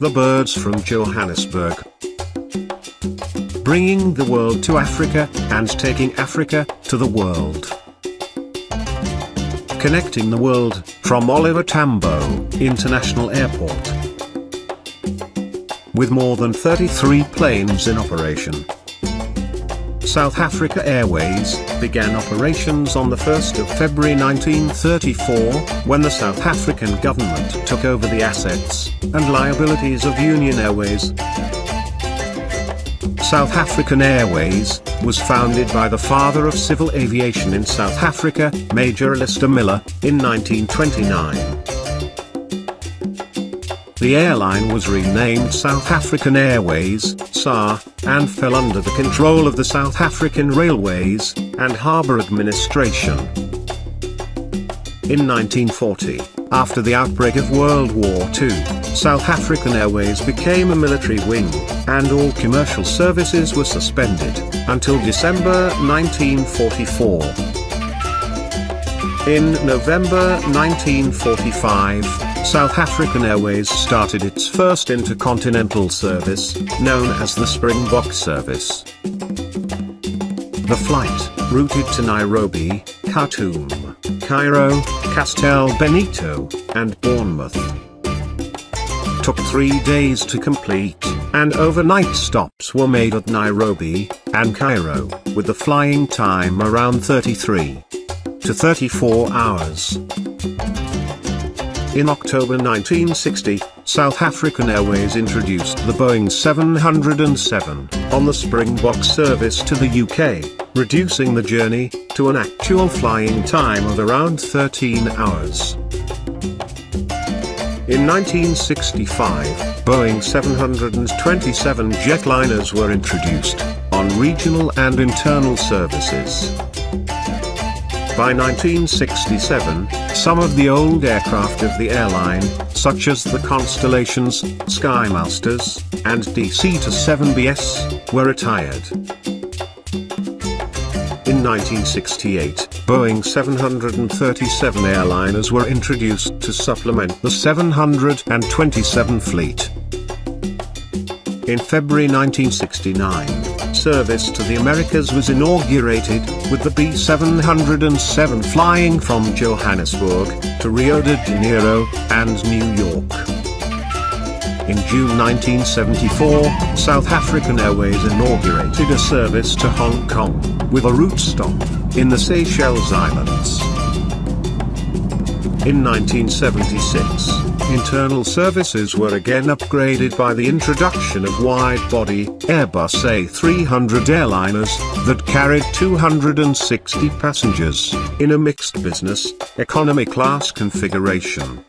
the birds from Johannesburg. Bringing the world to Africa, and taking Africa to the world. Connecting the world from Oliver Tambo International Airport. With more than 33 planes in operation. South Africa Airways began operations on the 1st of February 1934, when the South African government took over the assets and liabilities of Union Airways. South African Airways was founded by the father of civil aviation in South Africa, Major Alistair Miller, in 1929. The airline was renamed South African Airways, SAR, and fell under the control of the South African Railways and Harbour Administration. In 1940, after the outbreak of World War II, South African Airways became a military wing, and all commercial services were suspended, until December 1944. In November 1945, South African Airways started its first intercontinental service, known as the Springbok service. The flight, routed to Nairobi, Khartoum, Cairo, Castel Benito, and Bournemouth, took 3 days to complete, and overnight stops were made at Nairobi and Cairo, with the flying time around 33 to 34 hours. In October 1960, South African Airways introduced the Boeing 707 on the Springbok service to the UK, reducing the journey to an actual flying time of around 13 hours. In 1965, Boeing 727 jetliners were introduced on regional and internal services. By 1967, some of the old aircraft of the airline, such as the Constellations, Skymasters, and DC-7BS, were retired. In 1968, Boeing 737 airliners were introduced to supplement the 727 fleet. In February 1969, service to the Americas was inaugurated, with the B707 flying from Johannesburg to Rio de Janeiro and New York. In June 1974, South African Airways inaugurated a service to Hong Kong, with a route stop in the Seychelles Islands. In 1976, internal services were again upgraded by the introduction of wide-body Airbus A300 airliners that carried 260 passengers in a mixed business, economy class configuration.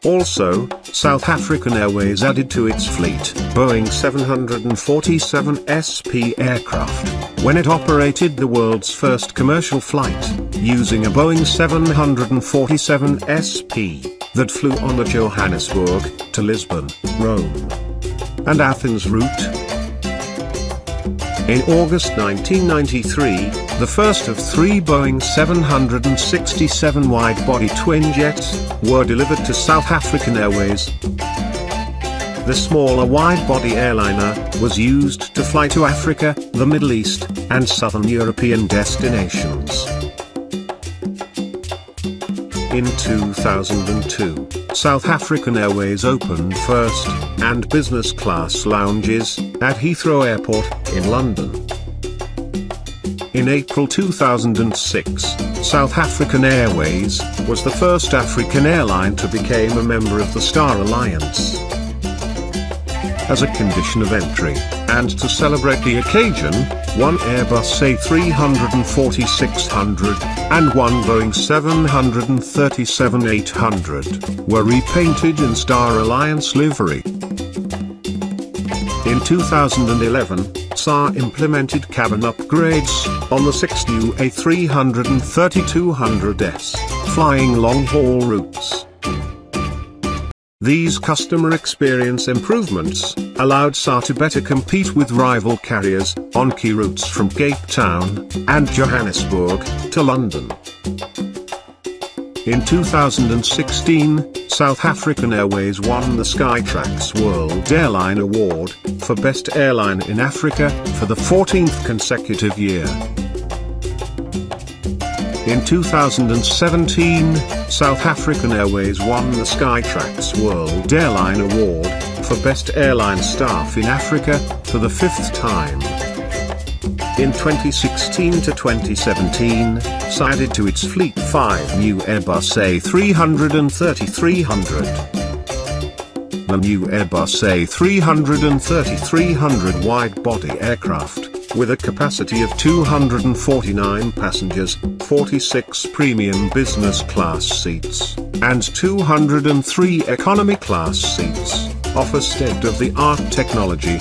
Also, South African Airways added to its fleet Boeing 747 SP aircraft, when it operated the world's first commercial flight, using a Boeing 747 SP, that flew on the Johannesburg to Lisbon, Rome, and Athens route. In August 1993, the first of 3 Boeing 767 wide-body twin jets were delivered to South African Airways. The smaller wide-body airliner was used to fly to Africa, the Middle East, and Southern European destinations. In 2002, South African Airways opened first and business class lounges at Heathrow Airport in London. In April 2006, South African Airways was the first African airline to become a member of the Star Alliance. As a condition of entry, and to celebrate the occasion, 1 Airbus A340-600 and 1 Boeing 737-800 were repainted in Star Alliance livery. In 2011, SAR implemented cabin upgrades on the 6 new A300 and 3200s, flying long-haul routes. These customer experience improvements allowed SAR to better compete with rival carriers on key routes from Cape Town and Johannesburg to London. In 2016, South African Airways won the Skytrax World Airline Award for Best Airline in Africa for the 14th consecutive year. In 2017, South African Airways won the Skytrax World Airline Award for Best Airline Staff in Africa for the 5th time. In 2016 to 2017, added to its fleet 5 new Airbus A330-300. The new Airbus A330-300 wide-body aircraft, with a capacity of 249 passengers, 46 premium business class seats, and 203 economy class seats, offers state-of-the-art technology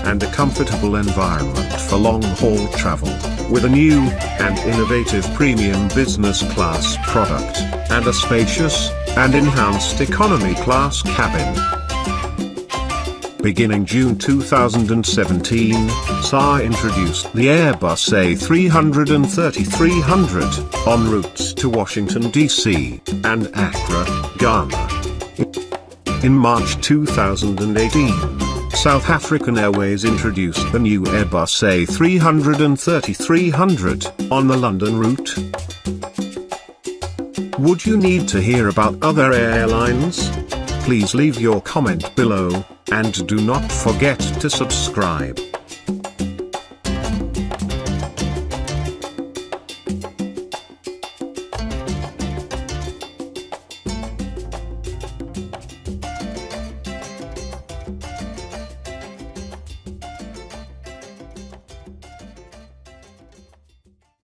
and a comfortable environment for long-haul travel, with a new and innovative premium business class product, and a spacious and enhanced economy class cabin. Beginning June 2017, SA introduced the Airbus A330-300 en routes to Washington, D.C., and Accra, Ghana. In March 2018, South African Airways introduced the new Airbus A330-300 on the London route. Would you need to hear about other airlines? Please leave your comment below, and do not forget to subscribe.